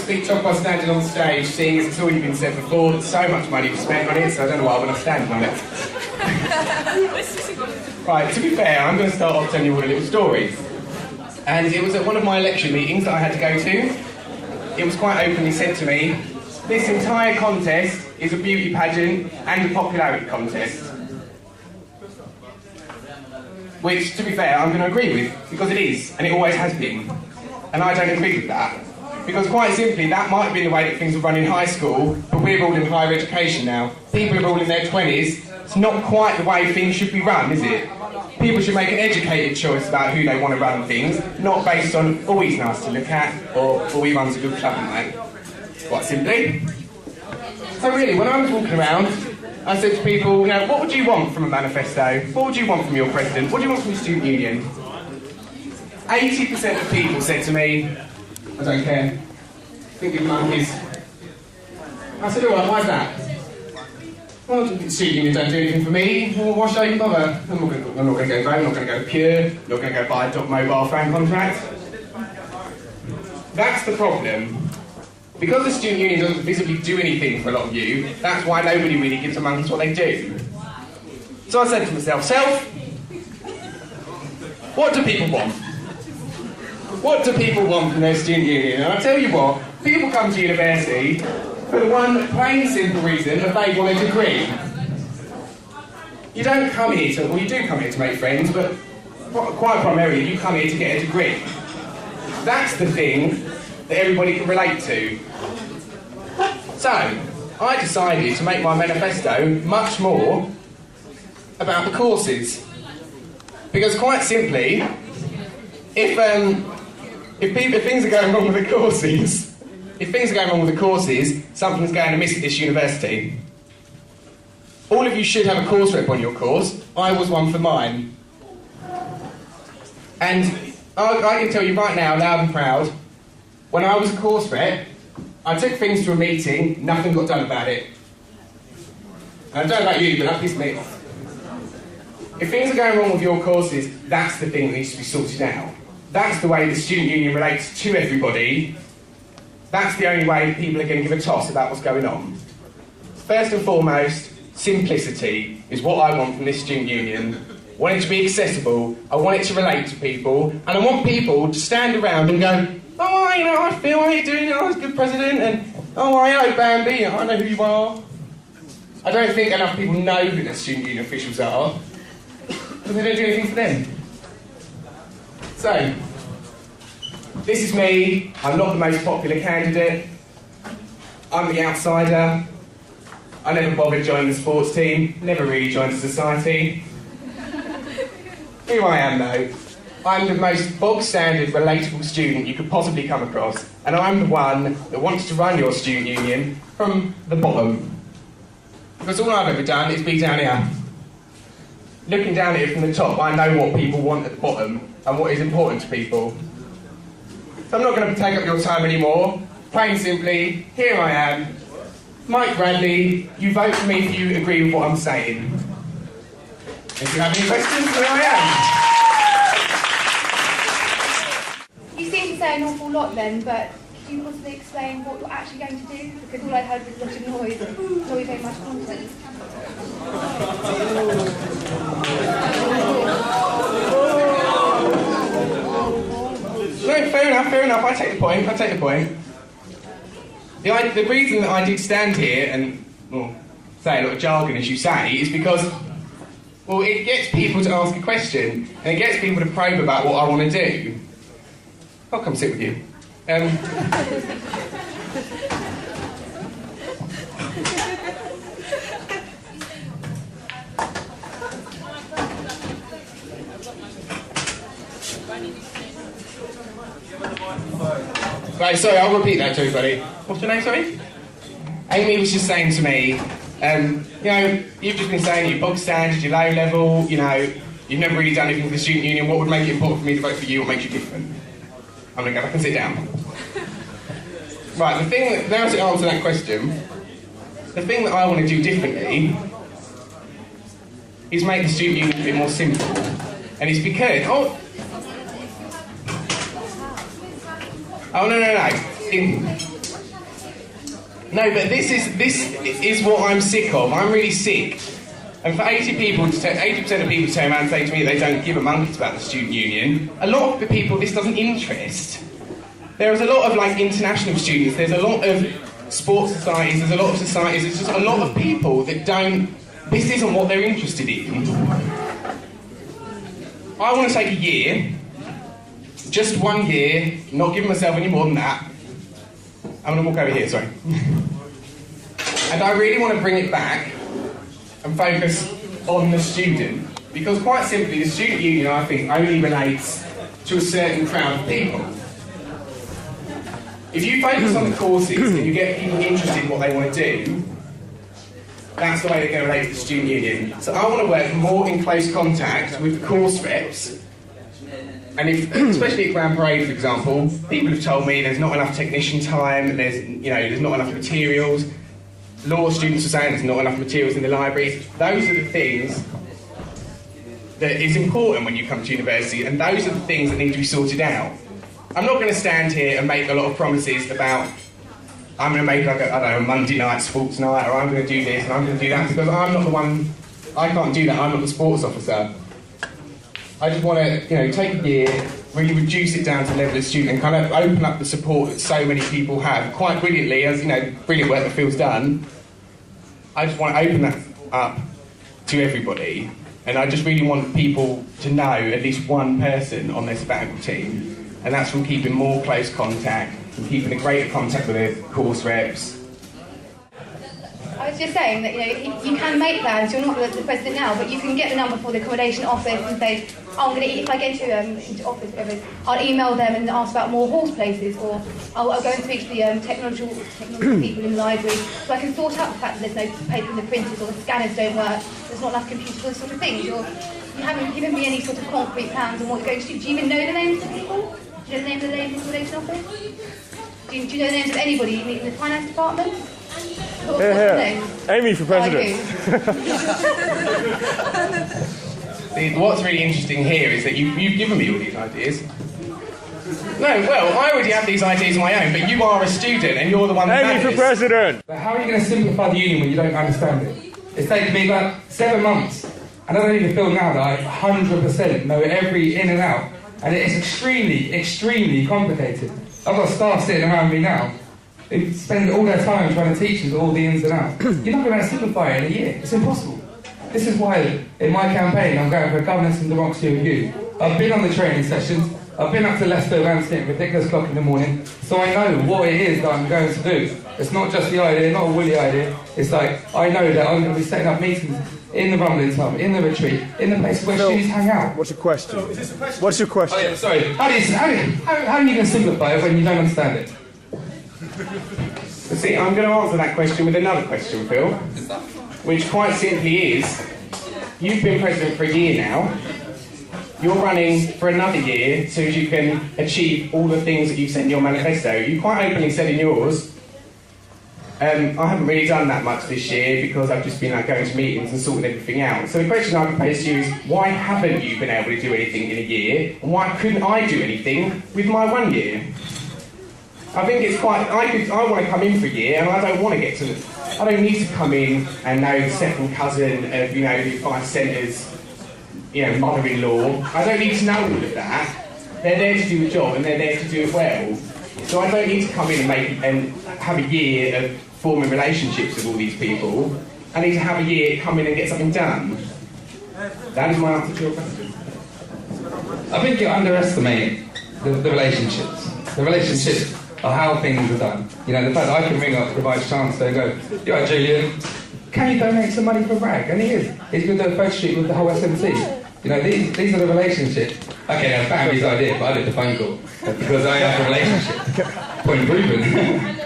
speech off by standing on stage, seeing as it's already been said before that so much money was spent on it, so I don't know why I'm standing on it. Right, to be fair, I'm going to start off telling you all the little stories. And it was at one of my election meetings that I had to go to. It was quite openly said to me, this entire contest is a beauty pageant and a popularity contest. Which, to be fair, I'm going to agree with, because it is, and it always has been. And I don't agree with that. Because quite simply, that might have been the way that things were run in high school, but we're all in higher education now. People are all in their 20s. It's not quite the way things should be run, is it? People should make an educated choice about who they want to run things, not based on, oh, he's nice to look at, or, oh, he runs a good club, mate. Quite simply. So really, when I was walking around, I said to people, you know, what would you want from a manifesto? What would you want from your president? What do you want from your student union? 80% of people said to me, I don't care. Think of monkeys. I said, alright, why's that? Well, the student union don't do anything for me. Well, why should I even bother? I'm not going to go Vote, I'm not going to go Pure, I'm not going to go buy a mobile phone contract. That's the problem. Because the student union doesn't visibly do anything for a lot of you, that's why nobody really gives a monkeys what they do. So I said to myself, what do people want? What do people want from their student union? And I tell you what, people come to university for the one plain simple reason that they want a degree. You don't come here to, well, you do come here to make friends, but quite primarily you come here to get a degree. That's the thing that everybody can relate to. So, I decided to make my manifesto much more about the courses. Because quite simply, if things are going wrong with the courses, something's going amiss at this university. All of you should have a course rep on your course. I was one for mine. And I can tell you right now, loud and proud, when I was a course rep, I took things to a meeting, nothing got done about it. And I don't know about you, but that pissed me off. If things are going wrong with your courses, that's the thing that needs to be sorted out. That's the way the student union relates to everybody. That's the only way people are going to give a toss about what's going on. First and foremost, simplicity is what I want from this student union. I want it to be accessible, I want it to relate to people, and I want people to stand around and go, oh, you know, I feel how you're doing, I was a good president, and oh, hello, Bambi, I know who you are. I don't think enough people know who the student union officials are, because they don't do anything for them. So, this is me. I'm not the most popular candidate. I'm the outsider. I never bothered joining the sports team, never really joined a society. Here I am though. I'm the most bog-standard, relatable student you could possibly come across, and I'm the one that wants to run your student union from the bottom. Because all I've ever done is be down here. Looking down at it from the top, I know what people want at the bottom and what is important to people. So I'm not going to take up your time anymore. Plain simply, here I am, Mike Radley. You vote for me if you agree with what I'm saying. If you have any questions, here I am. You seem to say an awful lot then, but can you possibly explain what you're actually going to do? Because all I heard was a lot of noise, not very much content. No, fair enough, I take the point. The reason that I did stand here and say a lot of jargon, as you say, is because, well, it gets people to ask a question, and it gets people to probe about what I want to do. I'll come sit with you. Right, sorry, I'll repeat that to everybody. What's your name, sorry? Amy was just saying to me, you know, you've just been saying you're bog standard, you're low level, you know, you've never really done anything for the student union. What would make it important for me to vote for you? What makes you different? I'm going to go back and sit down. Right, the thing that, now to answer that question, the thing that I want to do differently is make the student union a bit more simple. And it's because, oh no. No, but this is what I'm sick of. I'm really sick. And for 80% of people to turn around and say to me they don't give a monkeys about the student union, a lot of the people this doesn't interest. There's a lot of international students, there's a lot of sports societies, there's a lot of societies, there's just a lot of people that this isn't what they're interested in. I want to take a year, just 1 year, not giving myself any more than that. I'm going to walk over here, sorry. And I really want to bring it back and focus on the student. Because quite simply, the student union, I think, only relates to a certain crowd of people. If you focus on the courses and you get people interested in what they want to do, that's the way they're going to relate to the student union. So I want to work more in close contact with the course reps. And especially at Grand Parade, for example, people have told me there's not enough technician time, there's not enough materials. Law students are saying there's not enough materials in the libraries. Those are the things that is important when you come to university, and those are the things that need to be sorted out. I'm not going to stand here and make a lot of promises about I'm going to make a Monday night sports night, or I'm going to do this and I'm going to do that, because I'm not the one. I can't do that. I'm not the sports officer. I just want to, take a year, really reduce it down to the level of student, and kind of open up the support that so many people have quite brilliantly, as brilliant work that Phil's done. I just want to open that up to everybody, and I just really want people to know at least one person on their sabbatical team, and that's from keeping more close contact, from keeping a greater contact with their course reps. I was just saying that you can make plans. You're not the president now, but you can get the number for the accommodation office and say, I'm going to, if I get into office, I'll email them and ask about more horse places, or I'll go and speak to the technology people in the library, so I can sort out the fact that there's no paper in the printers, or the scanners don't work, there's not enough computers, those sort of things. You haven't given me any sort of concrete plans on what you're going to do. Do you even know the names of people? Do you know the name of the lady in the accommodation office? Do you know the names of anybody you meet in the finance department? Amy for president. See, what's really interesting here is that you've given me all these ideas. No, well, I already have these ideas of my own, but you are a student and you're the one that Amy for president. But how are you going to simplify the union when you don't understand it? It's taken me about 7 months, and I don't even feel now that I 100% know every in and out, and it's extremely, extremely complicated. I've got staff sitting around me now. They spend all their time trying to teach us all the ins and outs. You're not going to simplify it in a year. It's impossible. This is why, in my campaign, I'm going for a governance and democracy review. I've been on the training sessions. I've been up to Leicester around sitting at ridiculous o'clock in the morning, so I know what it is that I'm going to do. It's not just the idea, not a woolly idea. It's like, I know that I'm going to be setting up meetings in the rumbling tub, in the retreat, in the places where students hang out. What's your question? What's your question? Oh, yeah, sorry. How are you going to simplify it when you don't understand it? See, I'm going to answer that question with another question, Phil, which quite simply is, you've been president for a year now, you're running for another year so as you can achieve all the things that you said in your manifesto. You quite openly said in yours, I haven't really done that much this year because I've just been going to meetings and sorting everything out. So the question I propose to you is, why haven't you been able to do anything in a year? And why couldn't I do anything with my 1 year? I think it's quite, I want to come in for a year and I don't want to get to, I don't need to come in and know the second cousin of, the Vice Centre's, mother-in-law. I don't need to know all of that. They're there to do a job and they're there to do it well. So I don't need to come in and have a year of forming relationships with all these people. I need to have a year, come in and get something done. That is my answer to your question. I think you underestimate the relationships. The relationships are how things are done. The fact that I can ring up the Vice Chancellor and go, "You're right, Julian, can you donate some money for Bragg?" And he is. He's going to do a photo shoot with the whole SMC. These are the relationships. Okay, now family's idea, but I did the phone call because I have a relationship. Point proven.